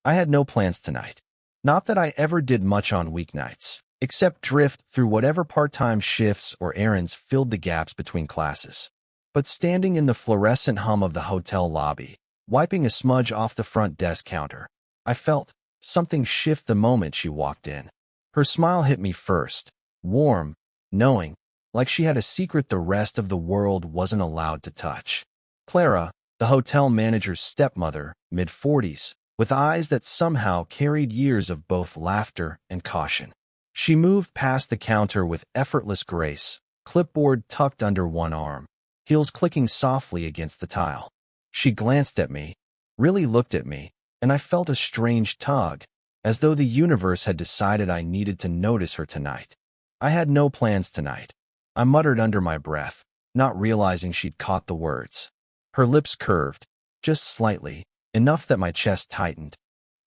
I had no plans tonight. Not that I ever did much on weeknights, except drift through whatever part-time shifts or errands filled the gaps between classes. But standing in the fluorescent hum of the hotel lobby, wiping a smudge off the front desk counter, I felt something shift the moment she walked in. Her smile hit me first, warm, knowing, like she had a secret the rest of the world wasn't allowed to touch. Clara, the hotel manager's stepmother, mid-40s, with eyes that somehow carried years of both laughter and caution. She moved past the counter with effortless grace, clipboard tucked under one arm, heels clicking softly against the tile. She glanced at me, really looked at me, and I felt a strange tug, as though the universe had decided I needed to notice her tonight. I had no plans tonight, I muttered under my breath, not realizing she'd caught the words. Her lips curved, just slightly, enough that my chest tightened.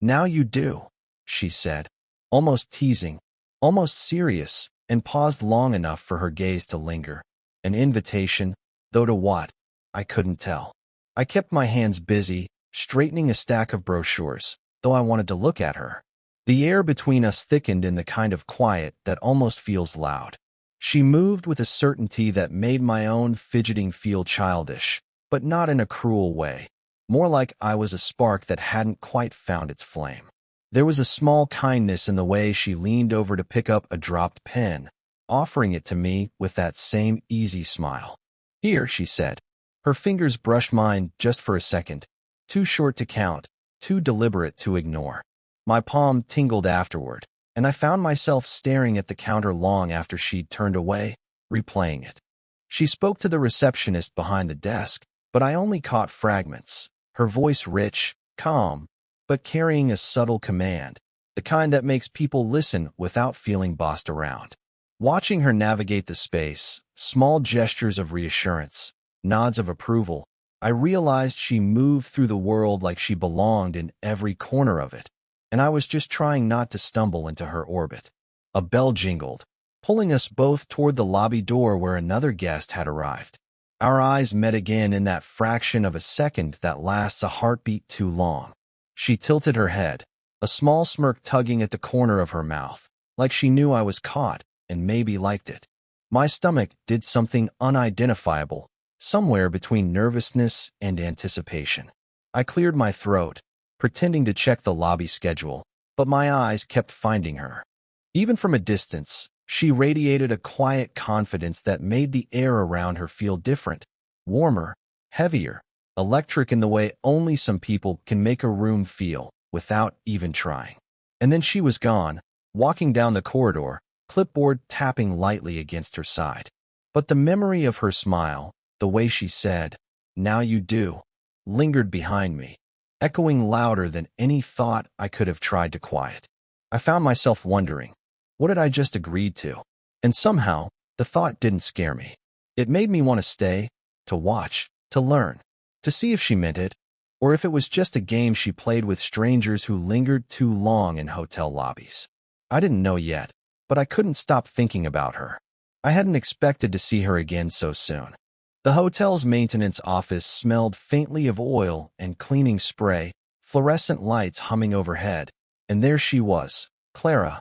"Now you do," she said, almost teasing, almost serious, and paused long enough for her gaze to linger. An invitation, though to what? I couldn't tell. I kept my hands busy, straightening a stack of brochures, though I wanted to look at her. The air between us thickened in the kind of quiet that almost feels loud. She moved with a certainty that made my own fidgeting feel childish, but not in a cruel way. More like I was a spark that hadn't quite found its flame. There was a small kindness in the way she leaned over to pick up a dropped pen, offering it to me with that same easy smile. "Here," she said. Her fingers brushed mine just for a second, too short to count, too deliberate to ignore. My palm tingled afterward, and I found myself staring at the counter long after she'd turned away, replaying it. She spoke to the receptionist behind the desk, but I only caught fragments. Her voice rich, calm, but carrying a subtle command, the kind that makes people listen without feeling bossed around. Watching her navigate the space, small gestures of reassurance, nods of approval, I realized she moved through the world like she belonged in every corner of it, and I was just trying not to stumble into her orbit. A bell jingled, pulling us both toward the lobby door where another guest had arrived. Our eyes met again in that fraction of a second that lasts a heartbeat too long. She tilted her head, a small smirk tugging at the corner of her mouth, like she knew I was caught and maybe liked it. My stomach did something unidentifiable, somewhere between nervousness and anticipation. I cleared my throat, pretending to check the lobby schedule, but my eyes kept finding her. Even from a distance, she radiated a quiet confidence that made the air around her feel different, warmer, heavier, electric in the way only some people can make a room feel without even trying. And then she was gone, walking down the corridor, clipboard tapping lightly against her side. But the memory of her smile, the way she said, "Now you do," lingered behind me, echoing louder than any thought I could have tried to quiet. I found myself wondering, what had I just agreed to? And somehow, the thought didn't scare me. It made me want to stay, to watch, to learn, to see if she meant it, or if it was just a game she played with strangers who lingered too long in hotel lobbies. I didn't know yet, but I couldn't stop thinking about her. I hadn't expected to see her again so soon. The hotel's maintenance office smelled faintly of oil and cleaning spray, fluorescent lights humming overhead, and there she was, Clara,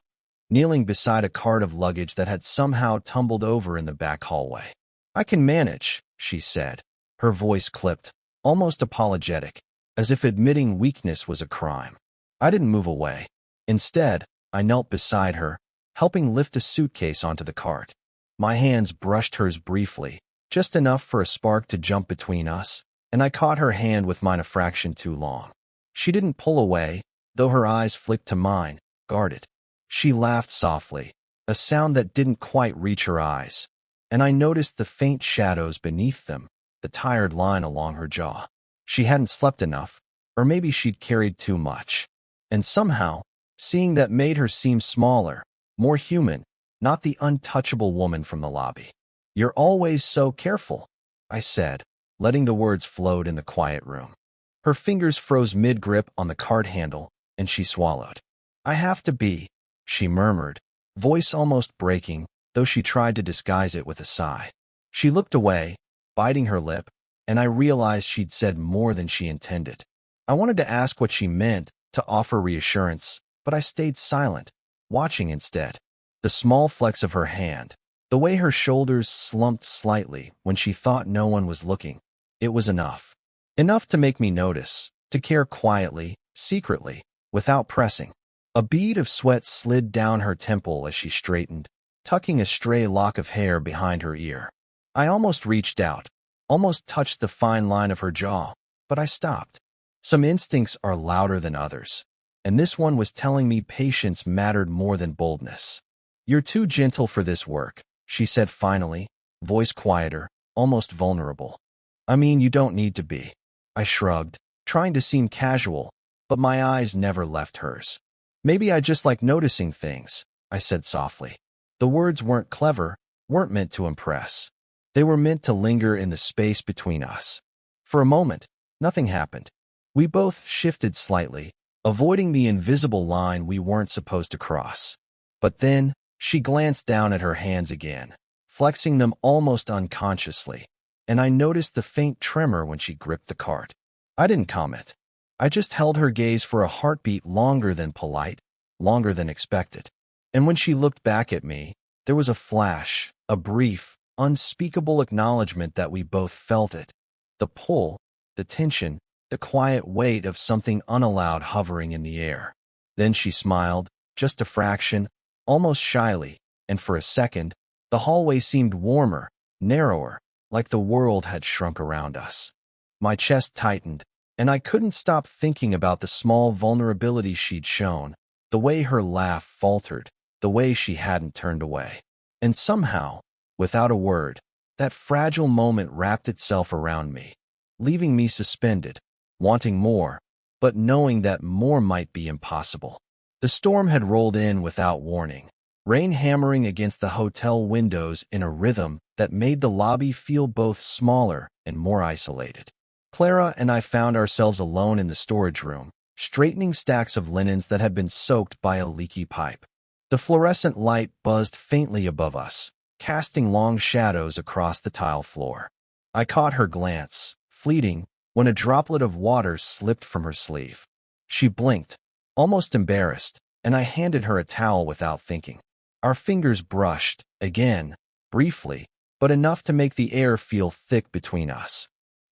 kneeling beside a cart of luggage that had somehow tumbled over in the back hallway. "I can manage," she said, her voice clipped, almost apologetic, as if admitting weakness was a crime. I didn't move away. Instead, I knelt beside her, helping lift a suitcase onto the cart. My hands brushed hers briefly, just enough for a spark to jump between us, and I caught her hand with mine a fraction too long. She didn't pull away, though her eyes flicked to mine, guarded. She laughed softly, a sound that didn't quite reach her eyes, and I noticed the faint shadows beneath them, the tired line along her jaw. She hadn't slept enough, or maybe she'd carried too much. And somehow, seeing that made her seem smaller, more human, not the untouchable woman from the lobby. "You're always so careful," I said, letting the words float in the quiet room. Her fingers froze mid-grip on the cart handle, and she swallowed. "I have to be," she murmured, voice almost breaking, though she tried to disguise it with a sigh. She looked away, biting her lip, and I realized she'd said more than she intended. I wanted to ask what she meant, to offer reassurance, but I stayed silent, watching instead. The small flex of her hand, the way her shoulders slumped slightly when she thought no one was looking, it was enough. Enough to make me notice, to care quietly, secretly, without pressing. A bead of sweat slid down her temple as she straightened, tucking a stray lock of hair behind her ear. I almost reached out, almost touched the fine line of her jaw, but I stopped. Some instincts are louder than others, and this one was telling me patience mattered more than boldness. "You're too gentle for this work," she said finally, voice quieter, almost vulnerable. "I mean, you don't need to be." I shrugged, trying to seem casual, but my eyes never left hers. "Maybe I just like noticing things," I said softly. The words weren't clever, weren't meant to impress. They were meant to linger in the space between us. For a moment, nothing happened. We both shifted slightly, avoiding the invisible line we weren't supposed to cross. But then, she glanced down at her hands again, flexing them almost unconsciously, and I noticed the faint tremor when she gripped the cart. I didn't comment. I just held her gaze for a heartbeat longer than polite, longer than expected. And when she looked back at me, there was a flash, a brief, unspeakable acknowledgement that we both felt it. The pull, the tension, the quiet weight of something unallowed hovering in the air. Then she smiled, just a fraction, almost shyly, and for a second, the hallway seemed warmer, narrower, like the world had shrunk around us. My chest tightened, and I couldn't stop thinking about the small vulnerability she'd shown, the way her laugh faltered, the way she hadn't turned away. And somehow, without a word, that fragile moment wrapped itself around me, leaving me suspended, wanting more, but knowing that more might be impossible. The storm had rolled in without warning, rain hammering against the hotel windows in a rhythm that made the lobby feel both smaller and more isolated. Clara and I found ourselves alone in the storage room, straightening stacks of linens that had been soaked by a leaky pipe. The fluorescent light buzzed faintly above us, casting long shadows across the tile floor. I caught her glance, fleeting, when a droplet of water slipped from her sleeve. She blinked, almost embarrassed, and I handed her a towel without thinking. Our fingers brushed, again, briefly, but enough to make the air feel thick between us.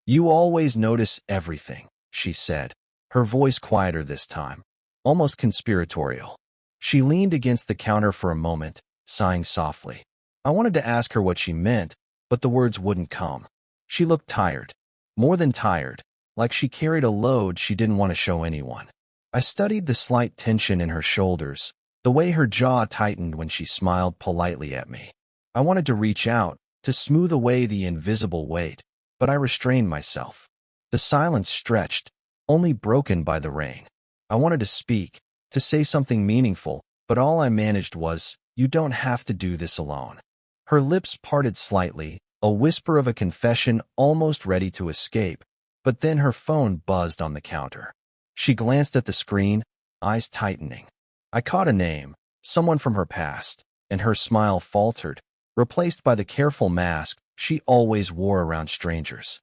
"You always notice everything," she said, her voice quieter this time, almost conspiratorial. She leaned against the counter for a moment, sighing softly. I wanted to ask her what she meant, but the words wouldn't come. She looked tired, more than tired, like she carried a load she didn't want to show anyone. I studied the slight tension in her shoulders, the way her jaw tightened when she smiled politely at me. I wanted to reach out, to smooth away the invisible weight, but I restrained myself. The silence stretched, only broken by the rain. I wanted to speak, to say something meaningful, but all I managed was, "You don't have to do this alone." Her lips parted slightly, a whisper of a confession almost ready to escape, but then her phone buzzed on the counter. She glanced at the screen, eyes tightening. I caught a name, someone from her past, and her smile faltered, replaced by the careful mask she always wore around strangers.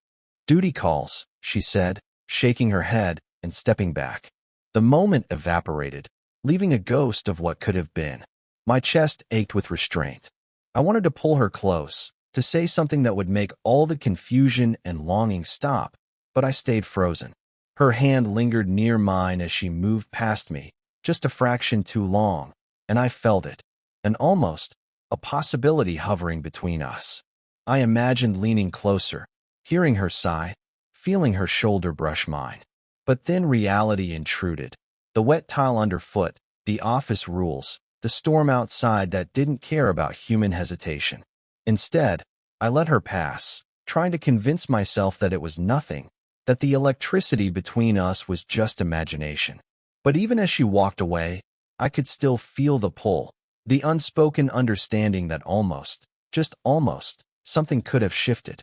"Duty calls," she said, shaking her head and stepping back. The moment evaporated, leaving a ghost of what could have been. My chest ached with restraint. I wanted to pull her close, to say something that would make all the confusion and longing stop, but I stayed frozen. Her hand lingered near mine as she moved past me, just a fraction too long, and I felt it, an almost, a possibility hovering between us. I imagined leaning closer, hearing her sigh, feeling her shoulder brush mine. But then reality intruded. The wet tile underfoot, the office rules, the storm outside that didn't care about human hesitation. Instead, I let her pass, trying to convince myself that it was nothing, that the electricity between us was just imagination. But even as she walked away, I could still feel the pull, the unspoken understanding that almost, just almost, something could have shifted.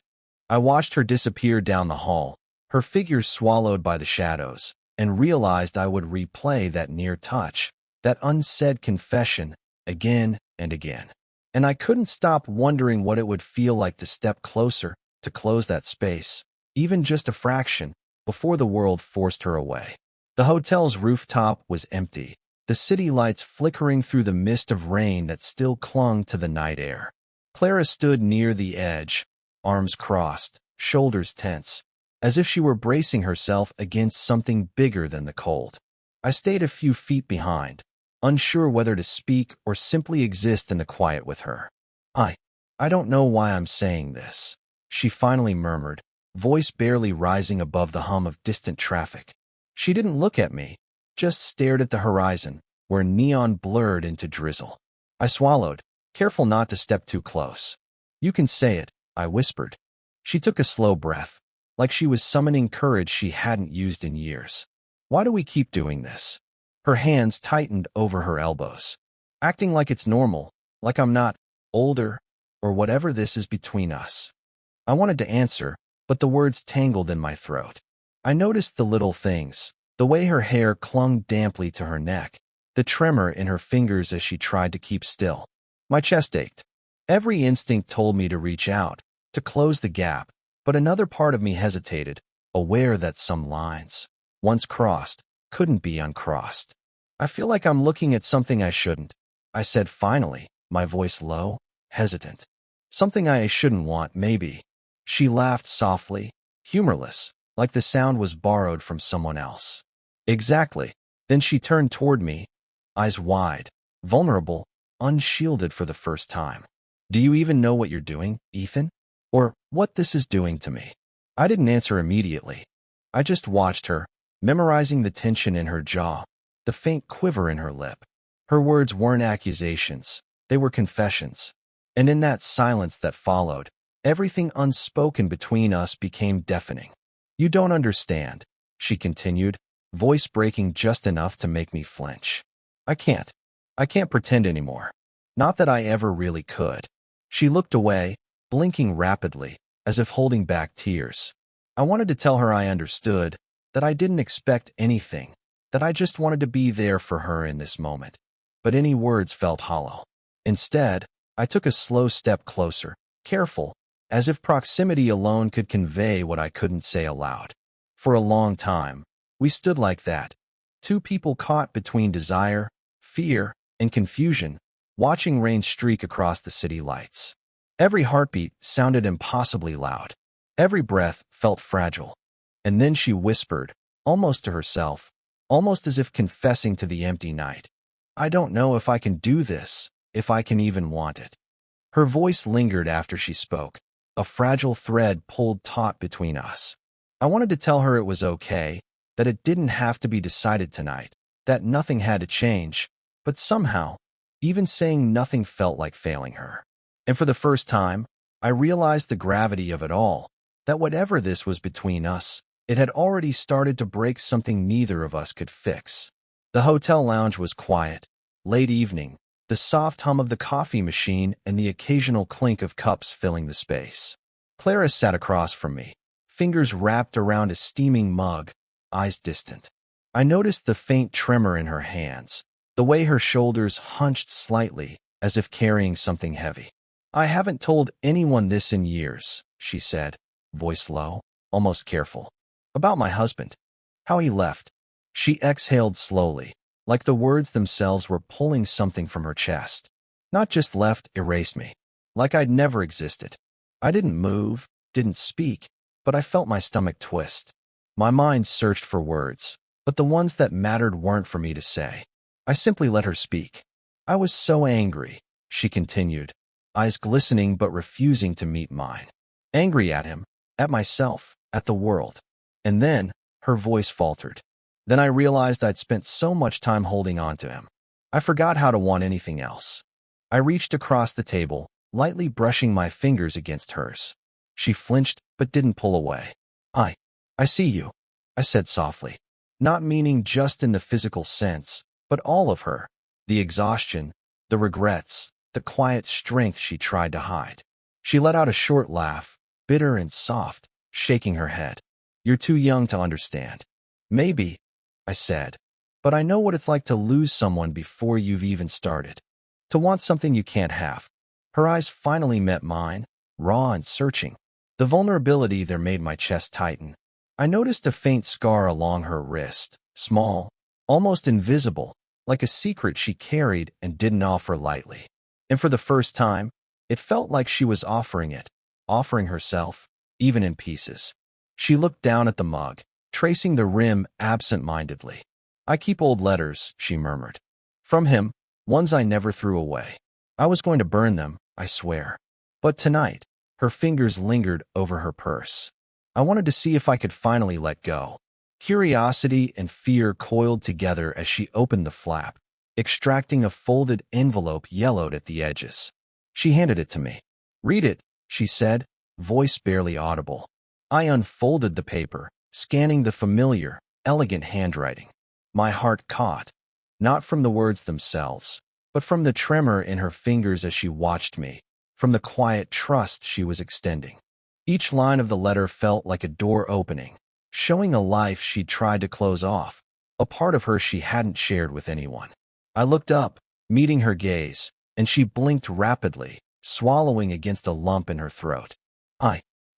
I watched her disappear down the hall, her figure swallowed by the shadows, and realized I would replay that near touch, that unsaid confession, again and again. And I couldn't stop wondering what it would feel like to step closer, to close that space, even just a fraction, before the world forced her away. The hotel's rooftop was empty, the city lights flickering through the mist of rain that still clung to the night air. Clara stood near the edge, arms crossed, shoulders tense, as if she were bracing herself against something bigger than the cold. I stayed a few feet behind, unsure whether to speak or simply exist in the quiet with her. I don't know why I'm saying this, she finally murmured, voice barely rising above the hum of distant traffic. She didn't look at me, just stared at the horizon, where neon blurred into drizzle. I swallowed, careful not to step too close. You can say it, I whispered. She took a slow breath, like she was summoning courage she hadn't used in years. Why do we keep doing this? Her hands tightened over her elbows, acting like it's normal, like I'm not older, or whatever this is between us. I wanted to answer, but the words tangled in my throat. I noticed the little things, the way her hair clung damply to her neck, the tremor in her fingers as she tried to keep still. My chest ached. Every instinct told me to reach out, to close the gap, but another part of me hesitated, aware that some lines, once crossed, couldn't be uncrossed. I feel like I'm looking at something I shouldn't, I said finally, my voice low, hesitant. Something I shouldn't want, maybe. She laughed softly, humorless, like the sound was borrowed from someone else. Exactly. Then she turned toward me, eyes wide, vulnerable, unshielded for the first time. Do you even know what you're doing, Ethan? Or what this is doing to me? I didn't answer immediately. I just watched her, memorizing the tension in her jaw, the faint quiver in her lip. Her words weren't accusations, they were confessions. And in that silence that followed, everything unspoken between us became deafening. You don't understand, she continued, voice breaking just enough to make me flinch. I can't pretend anymore. Not that I ever really could. She looked away, blinking rapidly, as if holding back tears. I wanted to tell her I understood, that I didn't expect anything, that I just wanted to be there for her in this moment. But any words felt hollow. Instead, I took a slow step closer, careful, as if proximity alone could convey what I couldn't say aloud. For a long time, we stood like that, two people caught between desire, fear, and confusion, watching rain streak across the city lights. Every heartbeat sounded impossibly loud. Every breath felt fragile. And then she whispered, almost to herself, almost as if confessing to the empty night. I don't know if I can do this, if I can even want it. Her voice lingered after she spoke, a fragile thread pulled taut between us. I wanted to tell her it was okay, that it didn't have to be decided tonight, that nothing had to change, but somehow, even saying nothing felt like failing her. And for the first time, I realized the gravity of it all, that whatever this was between us, it had already started to break something neither of us could fix. The hotel lounge was quiet, late evening, the soft hum of the coffee machine and the occasional clink of cups filling the space. Clara sat across from me, fingers wrapped around a steaming mug, eyes distant. I noticed the faint tremor in her hands, the way her shoulders hunched slightly, as if carrying something heavy. I haven't told anyone this in years, she said, voice low, almost careful. About my husband. How he left. She exhaled slowly, like the words themselves were pulling something from her chest. Not just left, erased me. Like I'd never existed. I didn't move, didn't speak, but I felt my stomach twist. My mind searched for words, but the ones that mattered weren't for me to say. I simply let her speak. I was so angry, she continued, eyes glistening but refusing to meet mine. Angry at him, at myself, at the world. And then, her voice faltered. Then I realized I'd spent so much time holding on to him. I forgot how to want anything else. I reached across the table, lightly brushing my fingers against hers. She flinched but didn't pull away. I see you, I said softly, not meaning just in the physical sense, but all of her, the exhaustion, the regrets, the quiet strength she tried to hide. She let out a short laugh, bitter and soft, shaking her head. You're too young to understand. Maybe, I said, but I know what it's like to lose someone before you've even started. To want something you can't have. Her eyes finally met mine, raw and searching. The vulnerability there made my chest tighten. I noticed a faint scar along her wrist, small, almost invisible, like a secret she carried and didn't offer lightly. And for the first time, it felt like she was offering it, offering herself, even in pieces. She looked down at the mug, tracing the rim absent-mindedly. "I keep old letters," she murmured. "From him, ones I never threw away. I was going to burn them, I swear. But tonight," her fingers lingered over her purse. "I wanted to see if I could finally let go." Curiosity and fear coiled together as she opened the flap, extracting a folded envelope yellowed at the edges. She handed it to me. "Read it," she said, voice barely audible. I unfolded the paper, scanning the familiar, elegant handwriting. My heart caught, not from the words themselves, but from the tremor in her fingers as she watched me, from the quiet trust she was extending. Each line of the letter felt like a door opening, showing a life she'd tried to close off, a part of her she hadn't shared with anyone. I looked up, meeting her gaze, and she blinked rapidly, swallowing against a lump in her throat.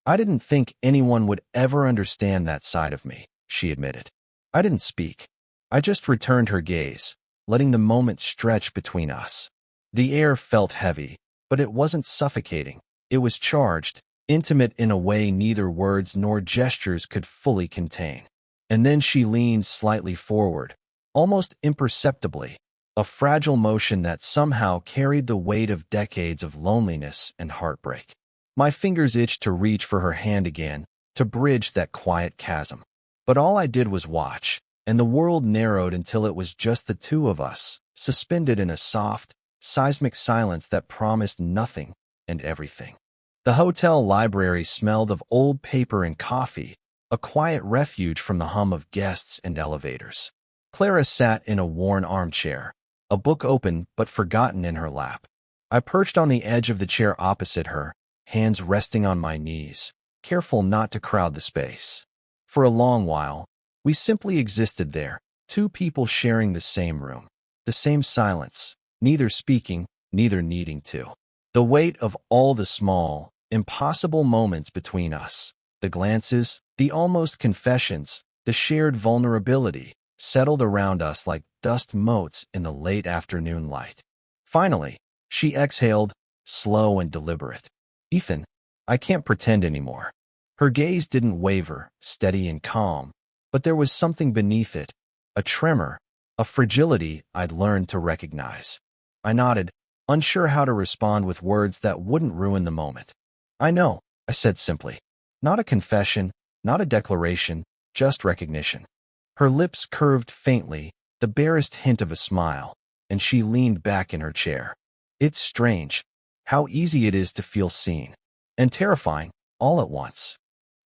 I didn't think anyone would ever understand that side of me," she admitted. I didn't speak. I just returned her gaze, letting the moment stretch between us. The air felt heavy, but it wasn't suffocating. It was charged, intimate in a way neither words nor gestures could fully contain. And then she leaned slightly forward, almost imperceptibly, a fragile motion that somehow carried the weight of decades of loneliness and heartbreak. My fingers itched to reach for her hand again, to bridge that quiet chasm. But all I did was watch, and the world narrowed until it was just the two of us, suspended in a soft, seismic silence that promised nothing and everything. The hotel library smelled of old paper and coffee, a quiet refuge from the hum of guests and elevators. Clara sat in a worn armchair, a book open but forgotten in her lap. I perched on the edge of the chair opposite her, hands resting on my knees, careful not to crowd the space. For a long while, we simply existed there, two people sharing the same room, the same silence, neither speaking, neither needing to. The weight of all the small, impossible moments between us, the glances, the almost confessions, the shared vulnerability, settled around us like dust motes in the late afternoon light. Finally, she exhaled, slow and deliberate. "Ethan, I can't pretend anymore." Her gaze didn't waver, steady and calm, but there was something beneath it, a tremor, a fragility I'd learned to recognize. I nodded, unsure how to respond with words that wouldn't ruin the moment. "I know," I said simply. Not a confession, not a declaration, just recognition. Her lips curved faintly, the barest hint of a smile, and she leaned back in her chair. It's strange, how easy it is to feel seen, and terrifying, all at once.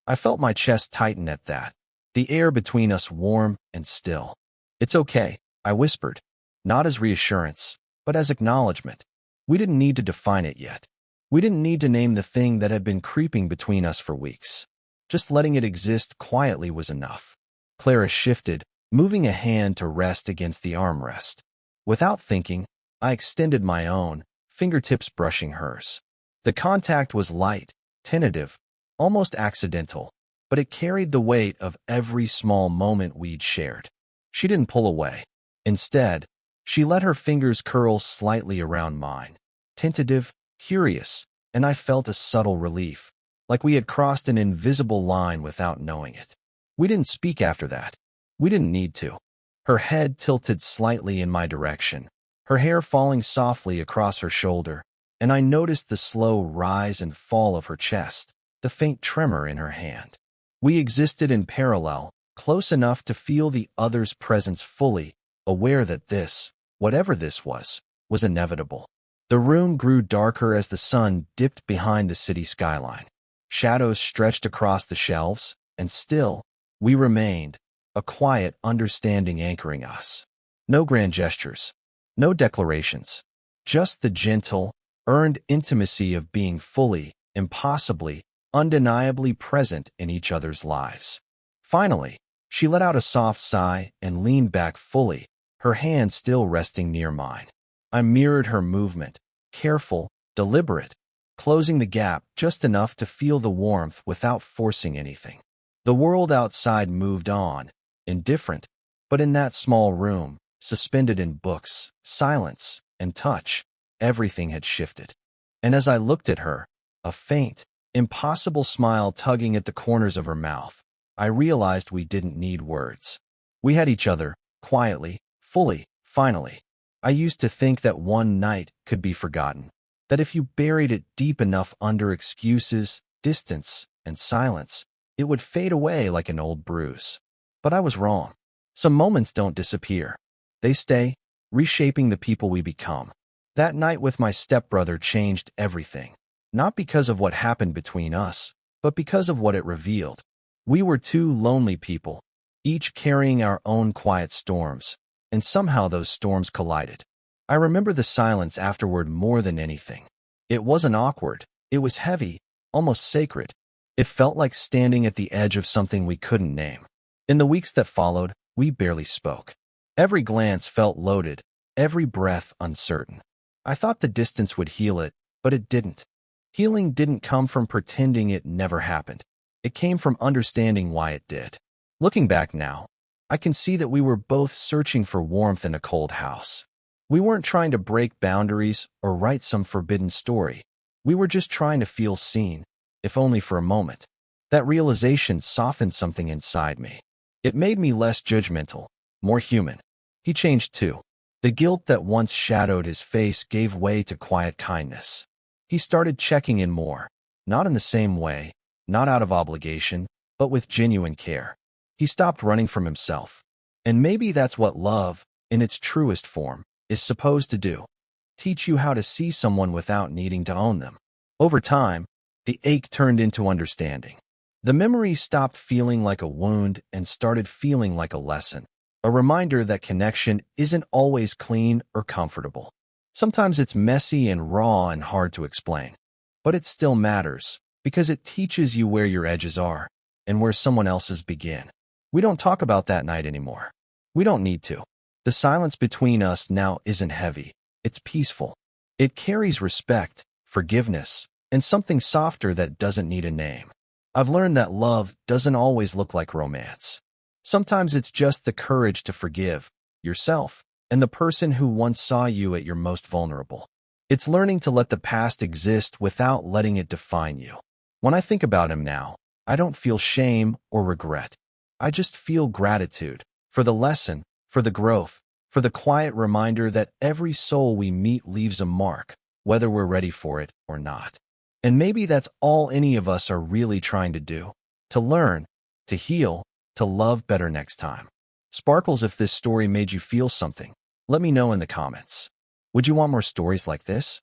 I felt my chest tighten at that, the air between us warm and still. "It's okay," I whispered, not as reassurance, but as acknowledgement. We didn't need to define it yet. We didn't need to name the thing that had been creeping between us for weeks. Just letting it exist quietly was enough. Clara shifted, moving a hand to rest against the armrest. Without thinking, I extended my own, fingertips brushing hers. The contact was light, tentative, almost accidental, but it carried the weight of every small moment we'd shared. She didn't pull away. Instead, she let her fingers curl slightly around mine, tentative, curious, and I felt a subtle relief, like we had crossed an invisible line without knowing it. We didn't speak after that. We didn't need to. Her head tilted slightly in my direction, her hair falling softly across her shoulder, and I noticed the slow rise and fall of her chest, the faint tremor in her hand. We existed in parallel, close enough to feel the other's presence fully, aware that this, whatever this was inevitable. The room grew darker as the sun dipped behind the city skyline. Shadows stretched across the shelves, and still, we remained, a quiet understanding anchoring us. No grand gestures, no declarations, just the gentle, earned intimacy of being fully, impossibly, undeniably present in each other's lives. Finally, she let out a soft sigh and leaned back fully, her hand still resting near mine. I mirrored her movement, careful, deliberate, closing the gap just enough to feel the warmth without forcing anything. The world outside moved on, indifferent, But in that small room, suspended in books, silence, and touch, everything had shifted. And as I looked at her, a faint, impossible smile tugging at the corners of her mouth, I realized we didn't need words. We had each other, quietly, fully, finally. I used to think that one night could be forgotten, that if you buried it deep enough under excuses, distance, and silence, it would fade away like an old bruise. But I was wrong. Some moments don't disappear. They stay, reshaping the people we become. That night with my stepbrother changed everything. Not because of what happened between us, but because of what it revealed. We were two lonely people, each carrying our own quiet storms, and somehow those storms collided. I remember the silence afterward more than anything. It wasn't awkward. It was heavy, almost sacred. It felt like standing at the edge of something we couldn't name. In the weeks that followed, we barely spoke. Every glance felt loaded, every breath uncertain. I thought the distance would heal it, but it didn't. Healing didn't come from pretending it never happened. It came from understanding why it did. Looking back now, I can see that we were both searching for warmth in a cold house. We weren't trying to break boundaries or write some forbidden story. We were just trying to feel seen, if only for a moment. That realization softened something inside me. It made me less judgmental, more human. He changed too. The guilt that once shadowed his face gave way to quiet kindness. He started checking in more, not in the same way, not out of obligation, but with genuine care. He stopped running from himself. And maybe that's what love, in its truest form, is supposed to do. Teach you how to see someone without needing to own them. Over time, the ache turned into understanding. The memory stopped feeling like a wound and started feeling like a lesson. A reminder that connection isn't always clean or comfortable. Sometimes it's messy and raw and hard to explain. But it still matters, because it teaches you where your edges are and where someone else's begin. We don't talk about that night anymore. We don't need to. The silence between us now isn't heavy. It's peaceful. It carries respect, forgiveness, and something softer that doesn't need a name. I've learned that love doesn't always look like romance. Sometimes it's just the courage to forgive yourself and the person who once saw you at your most vulnerable. It's learning to let the past exist without letting it define you. When I think about him now, I don't feel shame or regret. I just feel gratitude for the lesson, for the growth, for the quiet reminder that every soul we meet leaves a mark, whether we're ready for it or not. And maybe that's all any of us are really trying to do, to learn, to heal, to love better next time. Sparkles, if this story made you feel something, let me know in the comments. Would you want more stories like this?